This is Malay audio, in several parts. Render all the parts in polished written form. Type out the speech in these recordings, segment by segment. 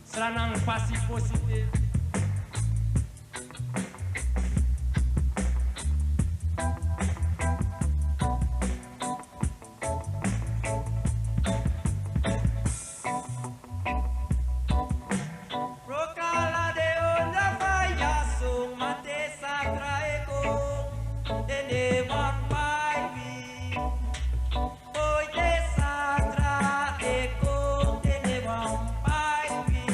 Seranang pasif positif. Rokala de onda faya sung mate sakra eko dene vapai vi. Oi de sakra eko dene vapai vi.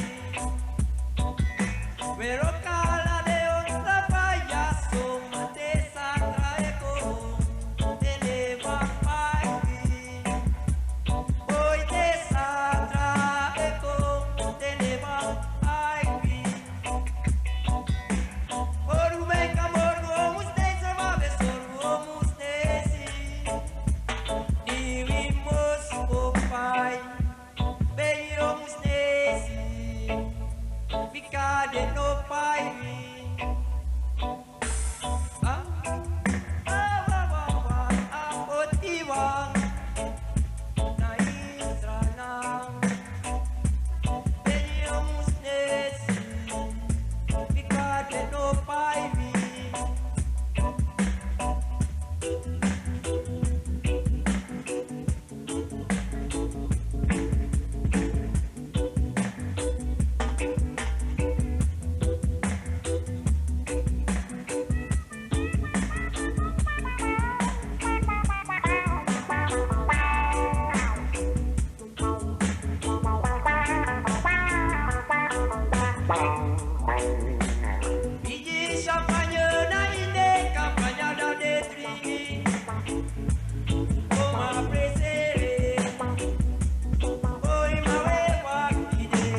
Rokala de onda faya sung mate sakra eko dene vapai vi. Oi de sakra eko dene vapai vi. Oru bem camor vamos desse uma vez vamos desse. E vimos o pai bem vamos desse. Ficar de no pai. Ah, o tiwang na istranang bem vamos desse. Ficar de no pai. Biji champagne na ine campagne da detrini. Oh ma presere, oi ma we wakide.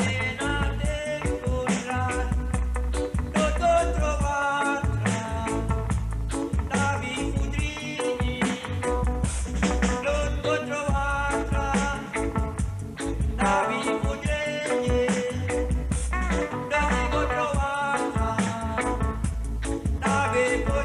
Ena te encontrar, no to trovatra. Davi fudrini, no to trovatra. Davi fudrini. Dove vou trovar? Dove vou